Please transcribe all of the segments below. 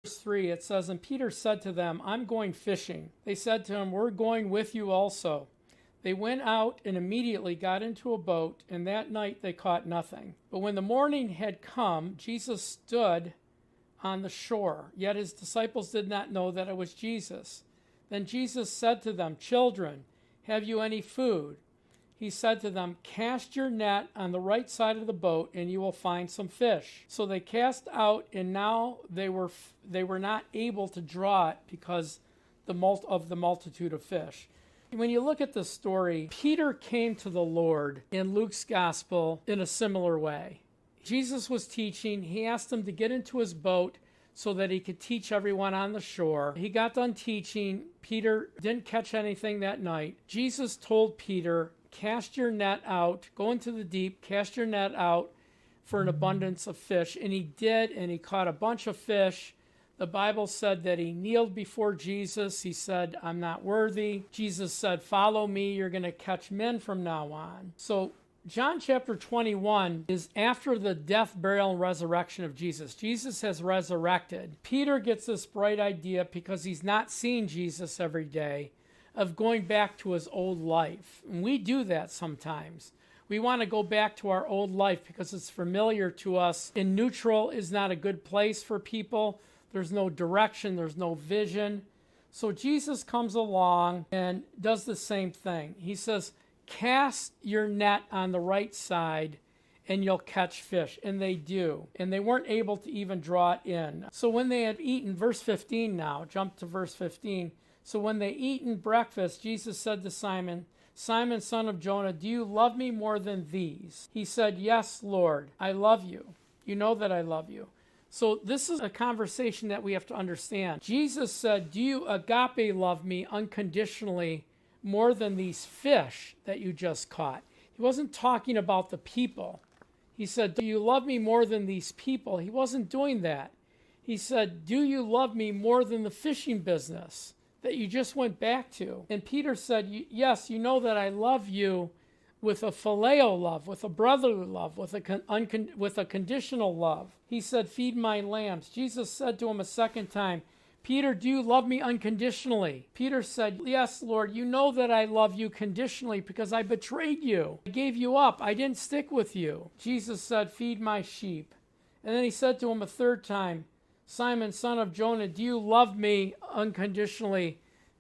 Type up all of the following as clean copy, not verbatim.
Verse 3, it says, "And Peter said to them, I'm going fishing. They said to him, We're going with you also. They went out and immediately got into a boat, and that night they caught nothing. But when the morning had come, Jesus stood on the shore, yet his disciples did not know that it was Jesus. Then Jesus said to them, Children, have you any food? He said to them, Cast your net on the right side of the boat, and you will find some fish. So they cast out, and now they were not able to draw it because of the multitude of fish." When you look at the story, Peter came to the Lord in Luke's gospel in a similar way. Jesus was teaching. He asked him to get into his boat so that he could teach everyone on the shore. He got done teaching. Peter didn't catch anything that night. Jesus told Peter, "Cast your net out, go into the deep, cast your net out for an abundance of fish." And he did, and he caught a bunch of fish. The Bible said that he kneeled before Jesus. He said, "I'm not worthy." Jesus said, "Follow me, you're going to catch men from now on." So John chapter 21 is after the death, burial, and resurrection of Jesus. Jesus has resurrected. Peter gets this bright idea, because he's not seeing Jesus every day, of going back to his old life. And we do that sometimes. We want to go back to our old life because it's familiar to us. And neutral is not a good place for people. There's no direction. There's no vision. So Jesus comes along and does the same thing. He says, "Cast your net on the right side and you'll catch fish." And they do. And they weren't able to even draw it in. So when they had eaten, verse 15 now, jump to verse 15. "So when they eaten breakfast, Jesus said to Simon, 'Simon, son of Jonah, do you love me more than these?' He said, 'Yes, Lord, I love you. You know that I love you.'" So this is a conversation that we have to understand. Jesus said, "Do you agape love me unconditionally more than these fish that you just caught?" He wasn't talking about the people. He said, "Do you love me more than these people?" He wasn't doing that. He said, "Do you love me more than the fishing business that you just went back to?" And Peter said, "Yes, you know that I love you with a phileo love, with a brotherly love, with a conditional love." He said, "Feed my lambs." Jesus said to him a second time, "Peter, do you love me unconditionally?" Peter said, "Yes, Lord, you know that I love you conditionally because I betrayed you. I gave you up. I didn't stick with you." Jesus said, "Feed my sheep." And then he said to him a third time, "Simon, son of Jonah, do you love me unconditionally?"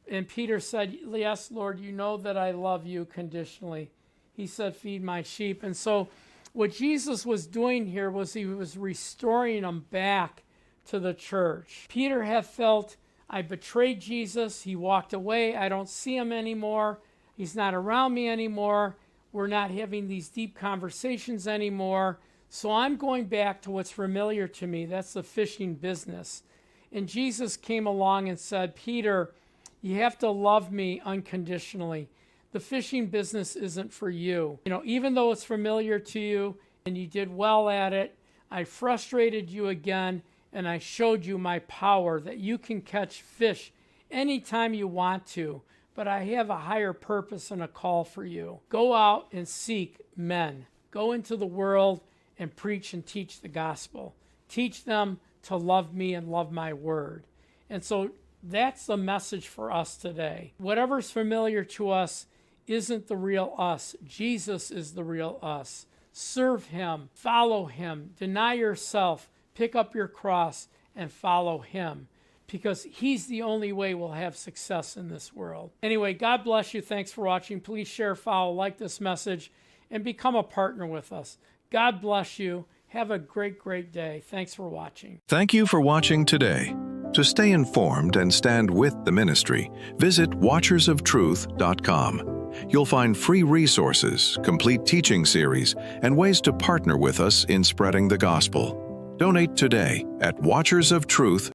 And Peter said, "Yes, Lord, you know that I love you conditionally." He said, "Feed my sheep." And so what Jesus was doing here was he was restoring them back to the church. Peter had felt, "I betrayed Jesus. He walked away. I don't see him anymore. He's not around me anymore. We're not having these deep conversations anymore. So I'm going back to what's familiar to me. That's the fishing business." And Jesus came along and said, "Peter, you have to love me unconditionally. The fishing business isn't for you. Even though it's familiar to you and you did well at it, I frustrated you again, and I showed you my power that you can catch fish anytime you want to. But I have a higher purpose and a call for you. Go out and seek men. Go into the world and preach and teach the gospel. Teach them to love me and love my word." And so that's the message for us today. Whatever's familiar to us isn't the real us. Jesus is the real us. Serve him, follow him, deny yourself, pick up your cross, and follow him, because he's the only way we'll have success in this world. Anyway, God bless you. Thanks for watching. Please share, follow, like this message, and become a partner with us. God bless you. Have a great, great day. Thanks for watching. Thank you for watching today. To stay informed and stand with the ministry, visit watchersoftruth.com. You'll find free resources, complete teaching series, and ways to partner with us in spreading the gospel. Donate today at watchersoftruth.com.